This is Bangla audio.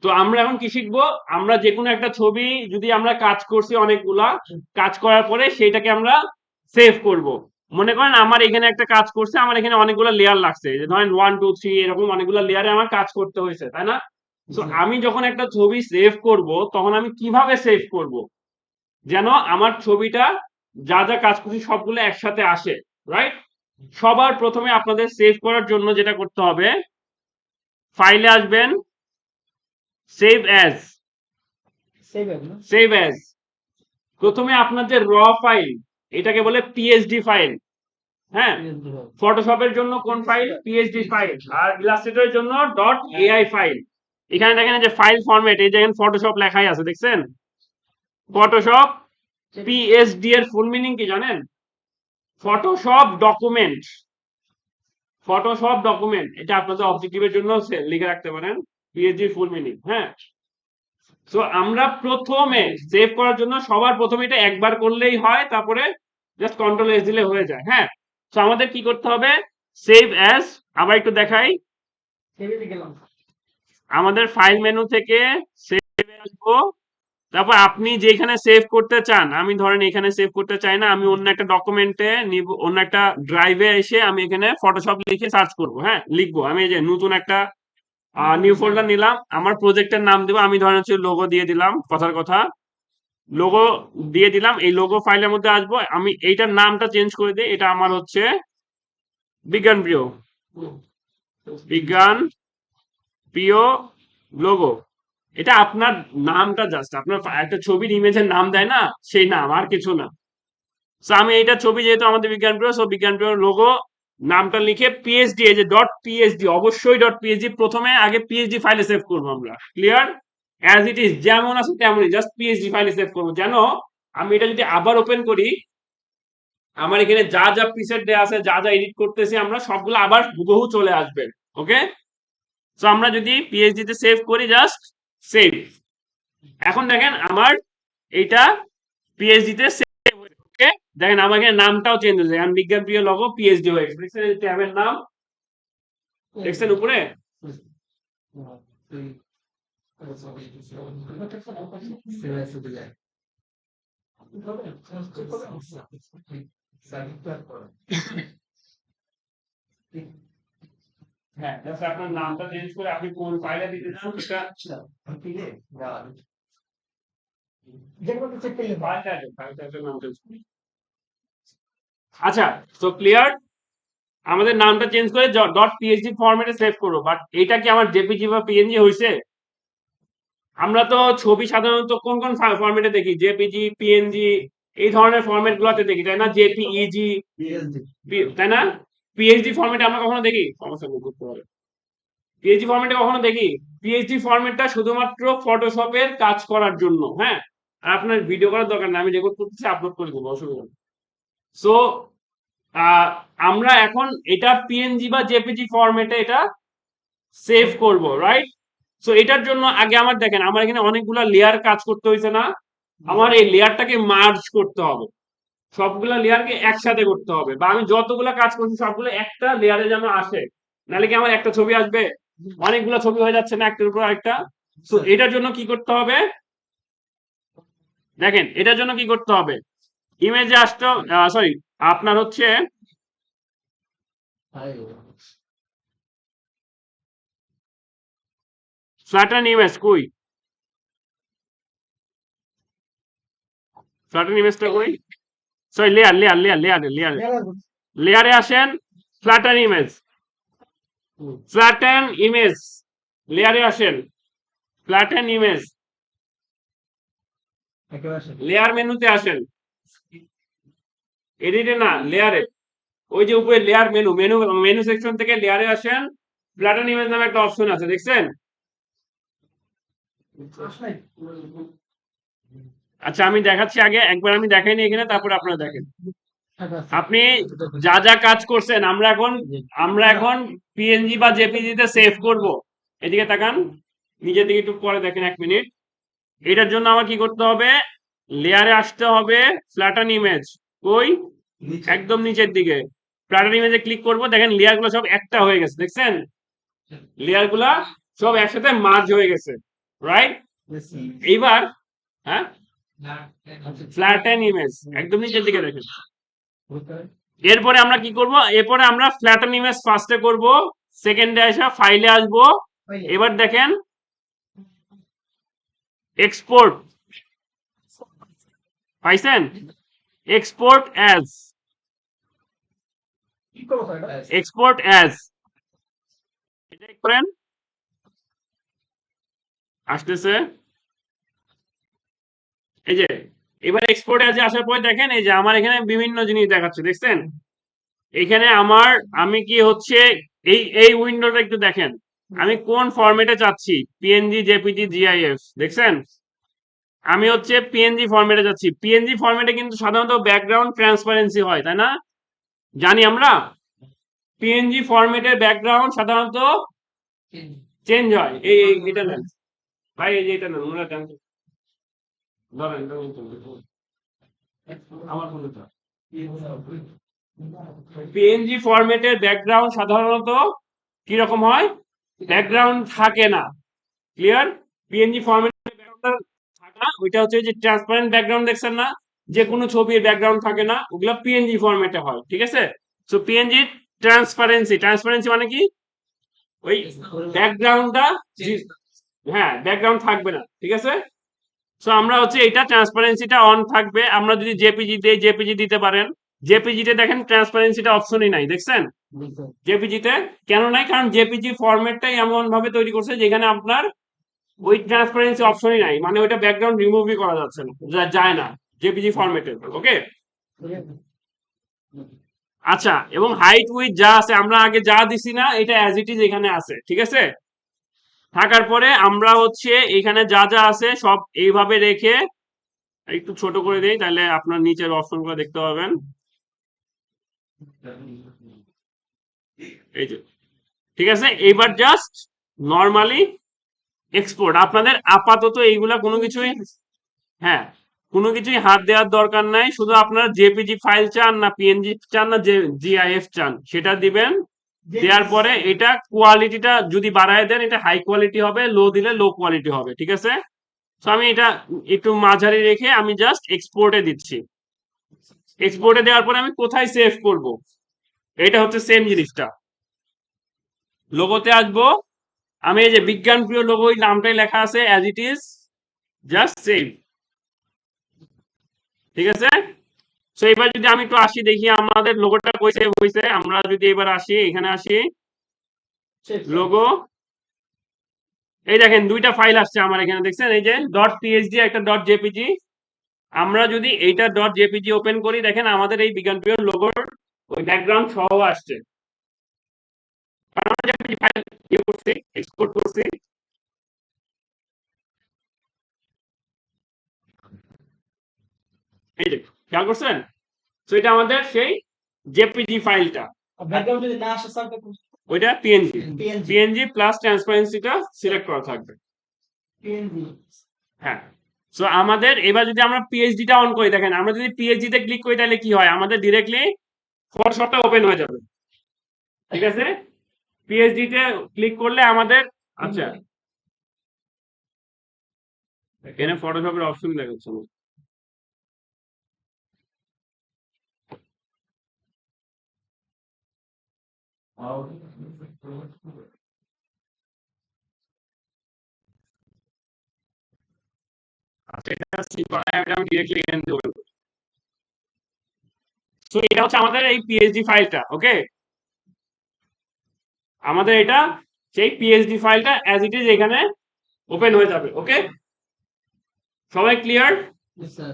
তো আমরা এখন কি শিখবো, আমরা যে কোনো একটা ছবি যদি আমরা কাজ করছি অনেকগুলা, কাজ করার পরে সেইটাকে আমরা সেভ করব। মনে করেন আমার এখানে একটা কাজ করছে, আমার এখানে অনেকগুলো লেয়ার লাগছে, যে ধরেন 1 2 3 এরকম অনেকগুলো লেয়ারে আমার কাজ করতে হয়েছে, তাই না? তো আমি যখন একটা ছবি সেভ করব, তখন আমি কিভাবে সেভ করব যেন আমার ছবিটা যা যা কাজ করছি সবগুলো একসাথে আসে, রাইট? সবার প্রথমে আপনাদের সেভ করার জন্য যেটা করতে হবে, ফাইলে আসবেন, সেভ অ্যাজ। সেভ অ্যাজ প্রথমে আপনার যে র ফাইল, এটাকে বলে পিএসডি ফাইল। হ্যাঁ, ফটোশপের জন্য কোন ফাইল? PSD file. আর ইলাস্ট্রেটরের জন্য ডট এআই ফাইল। এখানে দেখেন যে ফাইল ফরম্যাট, এই দেখেন ফটোশপ লেখাই আছে, দেখছেন? ফটোশপ পিএসডি এর ফুল মিনিং কি জানেন? Photoshop document. ফটোশপ ডকুমেন্ট, এটা আপনাদের অবজেক্টিভের জন্য লিখে রাখতে পারেন, পিএসডি ফুল মিনিং। হ্যাঁ, সো আমরা প্রথমে সেভ করার জন্য সবার প্রথমে এটা একবার করলেই হয়, তারপরে জাস্ট কন্ট্রোল এস দিলে হয়ে যায়। হ্যাঁ, তো আমাদের কি করতে হবে, সেভ অ্যাজ, আবার একটু দেখাই, আমাদের ফাইল মেনু থেকে সেভ আসবো। তারপর আপনি যেখানে সেভ করতে চান, আমি ধরেন এখানে সেভ করতে চাই না, আমি অন্য একটা ডকুমেন্টে নিব, অন্য একটা ড্রাইভে এসে আমি এখানে ফটোশপ লিখে সার্চ করব। হ্যাঁ, লিখবো, আমি এই যে নতুন একটা নিউ ফোল্ডার নিলাম, আমার প্রজেক্টের নাম দিব, আমি ধরেন হচ্ছে লোগো দিয়ে দিলাম, কথার কথা লোগো দিয়ে দিলাম। এই লোগো ফাইলের মধ্যে আসবো, আমি এইটার নামটা চেঞ্জ করে দিই, এটা আমার হচ্ছে বিজ্ঞান প্রিয়, বিজ্ঞান প্রিয় লোগো। এটা আপনার নামটা, জাস্ট আপনার একটা ছবির ইমেজের নাম দেয় না, সেই নাম, আর কিছু না। সো আমি এইটা ছবি, যেহেতু আমাদের বিজ্ঞান প্রিয়, সো বিজ্ঞান প্রিয় লোগো নামটা লিখে পিএইচডি, এই যে ডট পিএইচডি, অবশ্যই ডট পিএইচডি, প্রথমে আগে পিএইচডি ফাইলে সেভ করবো আমরা। ক্লিয়ার? অ্যাজ ইট ইজ, যেমন আছে তেমনই, জাস্ট পিএইচডি ফাইলে সেভ করবো, যেন আমি এটা যদি আবার ওপেন করি, আমার এখানে যা যা প্রিসেট দেয়া আছে, যা যা এডিট করতেছি আমরা, সবগুলো আবার হুবহু চলে আসবে। ওকে, সো আমরা যদি পিএইচডি তে সেভ করি, জাস্ট সেভ, এখন দেখেন আমার এইটা পিএইচডি তে সেভ হয়ে গেছে। ওকে, দেখেন আমার এখানে নামটাও চেঞ্জ হয়েছে, এখন বিজ্ঞান প্রিয় লগো পিএইচডি হয়ে গেছে, দেখছেন এই ট্যাবের নাম, দেখছেন উপরে? হ্যাঁ, জাস্ট আপনার নামটা চেঞ্জ করে আপনি কোন ফাইলে দিতে চান সেটা ফাইলটার নাম চেঞ্জ করুন। আচ্ছা, তো ক্লিয়ার? আমাদের নামটা চেঞ্জ করে ডট পিএইচডি ফরম্যাটে সেভ করবো, বাট এটা কি আমার জেপিজি বা পিএনজি হয়েছে? আমরা তো ছবি সাধারণত কোন কোন ফরম্যাটে দেখি, জেপিজি, পিএনজি, এই ধরনের ফরম্যাট গুলাতে দেখি, তাই না? জেপিইজি, তাই না? পিএইচডি ফরম্যাটে আমরা কখনো দেখি? সমস্যা নেই, করতে পারে। পিএইচডি ফরম্যাটে কখনো দেখি? পিএইচডি ফরম্যাটটা শুধুমাত্র ফটোশপের কাজ করার জন্য। হ্যাঁ, আর আপনার ভিডিও করার দরকার নেই, আমি রেকর্ড করতেছি, আপলোড করে দেবো, অসুবিধা নেই। সো আমরা এখন এটা পিএনজি বা জেপিজি ফরম্যাটে এটা সেভ করব, রাইট? সো এটার জন্য আগে আমার দেখেন, আমার এখানে অনেকগুলা লেয়ার কাজ করতে হয়েছে না? আমার এই লেয়ারটাকে মার্জ করতে হবে, সবগুলা লেয়ারকে একসাথে করতে হবে, বা আমি যতগুলা কাজ করছি সবগুলো একটা লেয়ারে যেন আসে, নাহলে কি আমার একটা ছবি আসবে? অনেকগুলা ছবি হয়ে যাচ্ছে না একটার উপর আরেকটা? তো এটার জন্য কি করতে হবে, দেখেন এটার জন্য কি করতে হবে, ইমেজে আসতে, সরি, আপনার হচ্ছে ফ্ল্যাটেন ইমেজ কই, ফ্ল্যাটেন ইমেজটা কই, সরি, লেয়ার লেয়ার লেয়ার লেয়ারে লেয়ারে লেয়ারে আসেন, ফ্ল্যাটেন ইমেজ, ফ্ল্যাটেন ইমেজ, লেয়ারে আসেন, ফ্ল্যাটেন ইমেজ, লেয়ার মেনুতে আসেন, এডিটে না, লেয়ারে, ওই যে উপরে লেয়ার মেনু, মেনু সেকশন থেকে লেয়ারে আসেন, ফ্ল্যাটেন ইমেজ নামে একটা অপশন আছে, দেখছেন? আচ্ছা, আমি দেখাচ্ছি, আগে একবার আমি দেখাইনি এখানে, তারপরে আপনারা দেখেন। আপনি যা যা কাজ করছেন, আমরা এখন পিএনজি বা জেপিজি তে সেভ করব। এদিকে তাকান, নিজের দিকে একটু পরে দেখেন, 1 মিনিট। এটার জন্য আমার কি করতে হবে, লেয়ারে আসতে হবে, ফ্ল্যাটেন ইমেজ কই, একদম নিচের দিকে, ফ্ল্যাটেন ইমেজে ক্লিক করব, দেখেন লেয়ার গুলো সব একটা হয়ে গেছে, দেখছেন? লেয়ার গুলা সব একসাথে মার্জ হয়ে গেছে, রাইট? এইবার হ্যাঁ, ফ্ল্যাটেন ইমেজ একদম নিচের দিকে দেখেন। এরপরে আমরা কি করব? এরপরে আমরা ফ্ল্যাটেন ইমেজ ফার্স্টে করব, সেকেন্ডে আসা ফাইলে আসবো। এবার দেখেন এক্সপোর্ট, পাইছেন? এক্সপোর্ট অ্যাজ, এক্সপোর্ট অ্যাজ এটা করেন, আসতেছে। এই যে এবার এক্সপোর্ট অ্যাজ আসার পরে দেখেন এই যে আমার এখানে বিভিন্ন জিনিস দেখাচ্ছে, দেখছেন? এখানে আমি কি হচ্ছে এই উইন্ডোটা একটু দেখেন, আমি কোন ফরম্যাটে চাচ্ছি, পিএনজি, জেপিজি, জিআইএফ, দেখছেন? আমি হচ্ছে পিএনজি ফরম্যাটে যাচ্ছি। পিএনজি ফরম্যাটে কিন্তু সাধারণত ব্যাকগ্রাউন্ড ট্রান্সপারেন্সি হয়, তাই না? জানি আমরা পিএনজি ফরম্যাটের ব্যাকগ্রাউন্ড সাধারণত চেঞ্জ হয়। এটা নেন ভাই, এই যে এটা নেন, ওরা জানতে ধরেন আমার ফোনটা। পিএনজি ফরম্যাটের ব্যাকগ্রাউন্ড সাধারণত কি রকম হয়? ব্যাকগ্রাউন্ড থাকে না, ক্লিয়ার? পিএনজি ফরম্যাটের ব্যাকগ্রাউন্ডটা থাকে না, ওইটা হচ্ছে যে ট্রান্সপারেন্ট ব্যাকগ্রাউন্ড, দেখছেন না? যে কোনো ছবির ব্যাকগ্রাউন্ড থাকে না, ওগুলো পিএনজি ফরম্যাটে হয়, ঠিক আছে? সো পিএনজি ট্রান্সপারেন্সি, ট্রান্সপারেন্সি মানে কি? ওই ব্যাকগ্রাউন্ডটা, হ্যাঁ ব্যাকগ্রাউন্ড থাকবে না, ঠিক আছে? সো আমরা হচ্ছে এটা ট্রান্সপারেন্সিটা অন থাকবে। আমরা যদি জেপিজি দেই, জেপিজি দিতে পারেন। জেপিজিতে দেখেন ট্রান্সপারেন্সিটা অপশনই নাই, দেখছেন? জেপিজিতে কেন নাই? কারণ জেপিজি ফরম্যাটটাই এমন ভাবে তৈরি করছে যেখানে আপনার ওই ট্রান্সপারেন্সি অপশনই নাই, মানে ওইটা ব্যাকগ্রাউন্ড রিমুভই করা যাচ্ছে না, যায় না জেপিজি ফরম্যাটে, ওকে? আচ্ছা, এবং হাইট উইথ যা আছে আমরা আগে যা দিছি না, এটা অ্যাজ ইট ইজ এখানে আছে, ঠিক আছে? থাকার পরে আমরা হচ্ছে এখানে যা যা আছে সব এইভাবে রেখে একটু ছোট করে দেই, তাহলে আপনার নিচের অপশনগুলো দেখতে পাবেন। এই যে, ঠিক আছে? এইবার জাস্ট নরমালি এক্সপোর্ট। আপনাদের আপাতত এইগুলা কোনো কিছুই, হ্যাঁ, কোনো কিছুই হাত দেওয়ার দরকার নাই। শুধু আপনারা জেপিজি ফাইল চান না পিএনজি চান না জিআইএফ চান, সেটা দিবেন। দেওয়ার পরে এটা কোয়ালিটিটা যদি বাড়ায় দেন, এটা হাই কোয়ালিটি হবে, লো দিলে লো কোয়ালিটি হবে, ঠিক আছে? তো আমি এটা একটু মাঝারি রেখে আমি জাস্ট এক্সপোর্টে দিচ্ছি। এক্সপোর্টে দেওয়ার পরে আমি কোথায় সেভ করব? এটা হচ্ছে সেম জিনিসটা, লোগোতে আসবো। আমি এই যে বিজ্ঞান প্রিয় লোগো, ওই নামটাই লেখা আছে as it is, just save, ঠিক আছে? সো এবার যদি আমি একটু আসি, দেখি আমাদের লোগোটা কই সেভ হয়েছে। আমরা যদি এবার আসি, এখানে আসি, লোগো, এই দেখেন দুইটা ফাইল আসছে আমার এখানে, দেখছেন? এই যে ডট পিএইচডি, একটা ডট জেপিজি। আমরা যদি এইটা ডট জেপিজি ওপেন করি, দেখেন আমাদের এই বিজ্ঞান প্রিয় লোগোর ওই ব্যাকগ্রাউন্ড সহ আসছে, কারণ আমরা জেপিজি ফাইল ইয়ে করছি, এক্সপোর্ট করছি। এই যে খেয়াল করছেন? তো এটা আমাদের সেই জেপিজি ফাইলটা, ব্যাকগ্রাউন্ড যদি না আসে স্যার, ওইটা পিএনজি, PNG পিএনজি প্লাস ট্রান্সপারেন্সিটা সিলেক্ট করা থাকবে, পিএনজি। হ্যাঁ। সো আমাদের এবার যদি আমরা পিএইচডিটা অন করি, দেখেন আমরা যদি পিএইচডি তে ক্লিক করি তাহলে কি হয়? আমাদের ডিরেক্টলি ফটোশপটা ওপেন হয়ে যাবে, ঠিক আছে? পিএইচডি তে ক্লিক করলে আমাদের, আচ্ছা এখানে ফটোশপের অপশন দেখাচ্ছে না। আচ্ছা, এটা সিন করা, এটা আমি ডিরেক্টলি এখান থেকে ওপেন করি। সো এটা হচ্ছে আমাদের এই পিএইচডি ফাইলটা, ওকে? আমাদের এটা সেই পিএইচডি ফাইলটা অ্যাজ ইট ইজ এখানে ওপেন হয়ে যাবে, ওকে? সবাই ক্লিয়ার? স্যার